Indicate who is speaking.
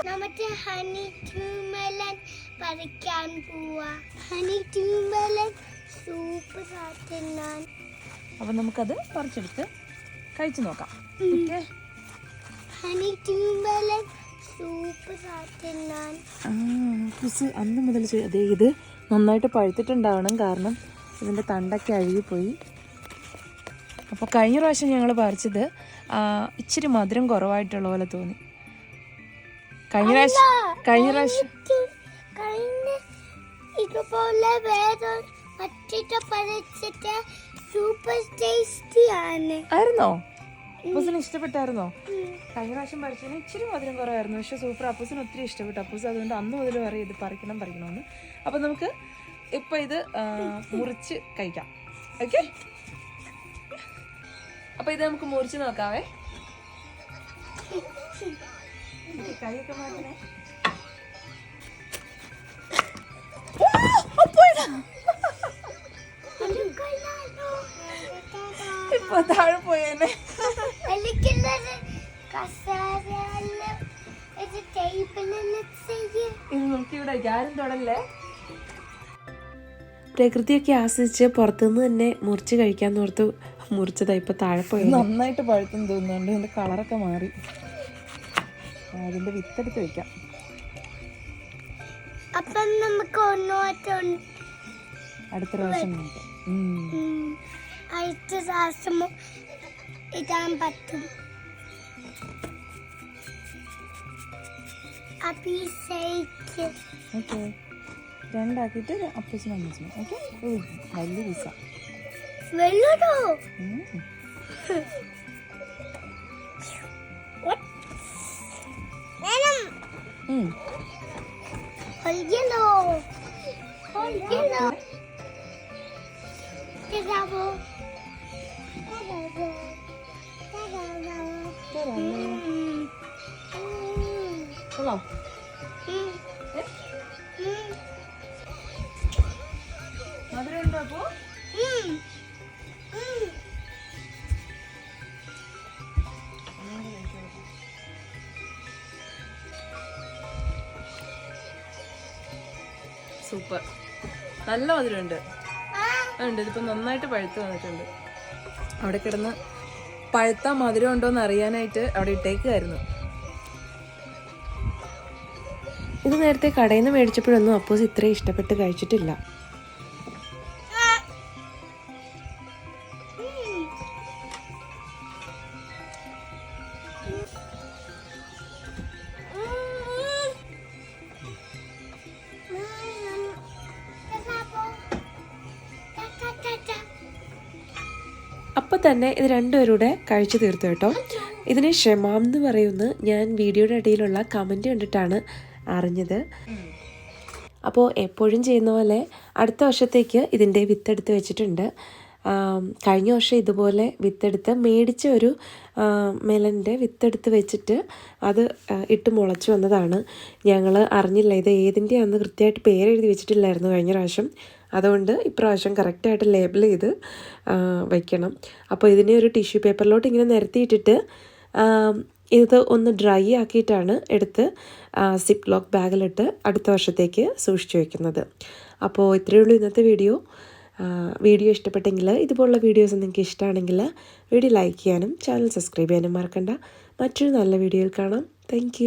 Speaker 1: നമുക്ക് ഹണി ട്യൂമെലൻ പറിക്കാൻ പോവാ. ഹണി ട്യൂമെലൻ സൂപ്പർ ആയിട്ടാണ്.
Speaker 2: അപ്പൊ നമുക്കത് പറിച്ചെടുത്ത് കഴിച്ചു നോക്കാം.
Speaker 1: ഹണി ട്യൂമെലൻ സൂപ്പർ ആയിട്ടാണ്.
Speaker 2: അന്ന് മുതൽ അതെ ഇത് നന്നായിട്ട് പഴുത്തിട്ടുണ്ടാവണം, കാരണം ഇതിൻ്റെ തണ്ടൊക്കെ അഴുകിപ്പോയി. അപ്പോൾ കഴിഞ്ഞ പ്രാവശ്യം ഞങ്ങൾ പറിച്ചത് ഇച്ചിരി മധുരം കുറവായിട്ടുള്ള പോലെ തോന്നി. കഴിഞ്ഞ പ്രാവശ്യം
Speaker 1: ഇതുപോലെ വേറെ പറിച്ചിട്ട് സൂപ്പർ ടേസ്റ്റി ആണ്.
Speaker 2: ആയിരുന്നോ? അപ്പൂസിന് ഇഷ്ടപ്പെട്ടായിരുന്നോ? കഴിഞ്ഞ പ്രാവശ്യം പറിച്ചതിന് ഇച്ചിരി മധുരം കുറവായിരുന്നു, പക്ഷെ സൂപ്പർ. അപ്പൂസിന് ഒത്തിരി ഇഷ്ടപ്പെട്ടു. അപ്പൂസ് അതുകൊണ്ട് അന്ന് മുതൽ പറയും ഇത് പറിക്കണമെന്ന്. അപ്പം നമുക്ക് ഇപ്പം ഇത് മുറിച്ച് കഴിക്കാം. ഓക്കെ, അപ്പം ഇത് നമുക്ക് മുറിച്ച് നോക്കാവേ. കൈയൊക്കെ മാറ്റണേ. ഇപ്പൊ താഴെ പോയേനെ. ഇത് നോക്കിവിടെ ആരും തൊടല്ലേ. പ്രകൃതിയൊക്കെ ആസ്വദിച്ച് പുറത്തുനിന്ന് തന്നെ മുറിച്ച് കഴിക്കാൻ ഓർത്തു മുറിച്ചതാ. ഇപ്പൊ താഴെ പോയി നന്നായിട്ട് പഴുത്തെന്ന് തോന്നുന്നുണ്ട്. ഇതിന്റെ കളറൊക്കെ മാറി. അതിന്റെ വിത്തെടുത്ത് വെക്കാം.
Speaker 1: അപ്പം നമുക്ക്
Speaker 2: അടുത്ത പ്രാവശ്യം
Speaker 1: അടുത്ത പ്രാവശ്യം ഇടാൻ പറ്റും.
Speaker 2: ഓക്കെ, രണ്ടാക്കിയിട്ട് അപ്പൂസിനും അമ്മൂസിനും. ഓക്കെ, വലിയ പീസ.
Speaker 1: വെള്ളോ
Speaker 2: മധുരമുണ്ടോ? അപ്പോ സൂപ്പർ, നല്ല മധുരമുണ്ട്. ഉണ്ട്, ഇതിപ്പോൾ നന്നായിട്ട് പഴുത്ത് വന്നിട്ടുണ്ട്. അവിടെ കിടന്ന് പഴുത്ത മധുരം ഉണ്ടോയെന്ന് അറിയാനായിട്ട് അവിടെ ഇട്ടേക്കായിരുന്നു. ഇത് നേരത്തെ കടയിൽ നിന്ന് മേടിച്ചപ്പോഴൊന്നും അപ്പൂസ് ഇത്രയും ഇഷ്ടപ്പെട്ട് കഴിച്ചിട്ടില്ല. അപ്പോൾ തന്നെ ഇത് രണ്ടുപേരുടെ കഴിച്ചു തീർത്തു കേട്ടോ. ഇതിനെ ഷമാം എന്ന് പറയുന്നു. ഞാൻ വീഡിയോയുടെ ഇടയിലുള്ള കമൻറ്റ് കണ്ടിട്ടാണ് അറിഞ്ഞത്. അപ്പോൾ എപ്പോഴും ചെയ്യുന്ന പോലെ അടുത്ത വർഷത്തേക്ക് ഇതിൻ്റെ വിത്തെടുത്ത് വെച്ചിട്ടുണ്ട്. കഴിഞ്ഞ വർഷം ഇതുപോലെ വിത്തെടുത്ത് മേടിച്ച ഒരു മെലൻ്റെ വിത്തെടുത്ത് വെച്ചിട്ട് അത് ഇട്ട് മുളച്ച് വന്നതാണ്. ഞങ്ങൾ അറിഞ്ഞില്ല ഇത് ഏതിൻ്റെയാണെന്ന് കൃത്യമായിട്ട് പേരെഴുതി വെച്ചിട്ടില്ലായിരുന്നു കഴിഞ്ഞ പ്രാവശ്യം. അതുകൊണ്ട് ഇപ്രാവശ്യം കറക്റ്റായിട്ട് ലേബിൾ ചെയ്ത് വയ്ക്കണം. അപ്പോൾ ഇതിനെ ഒരു ടിഷ്യൂ പേപ്പറിലോട്ട് ഇങ്ങനെ നിരത്തിയിട്ടിട്ട് ഇത് ഒന്ന് ഡ്രൈ ആക്കിയിട്ടാണ് എടുത്ത് സിപ്പ് ലോക്ക് ബാഗിലിട്ട് അടുത്ത വർഷത്തേക്ക് സൂക്ഷിച്ചു വയ്ക്കുന്നത്. അപ്പോൾ ഇത്രയേ ഉള്ളൂ ഇന്നത്തെ വീഡിയോ ഇഷ്ടപ്പെട്ടെങ്കിൽ, ഇതുപോലുള്ള വീഡിയോസ് നിങ്ങൾക്ക് ഇഷ്ടമാണെങ്കിൽ വീഡിയോ ലൈക്ക് ചെയ്യാനും ചാനൽ സബ്സ്ക്രൈബ് ചെയ്യാനും മറക്കണ്ട. മറ്റൊരു നല്ല വീഡിയോയിൽ കാണാം. താങ്ക്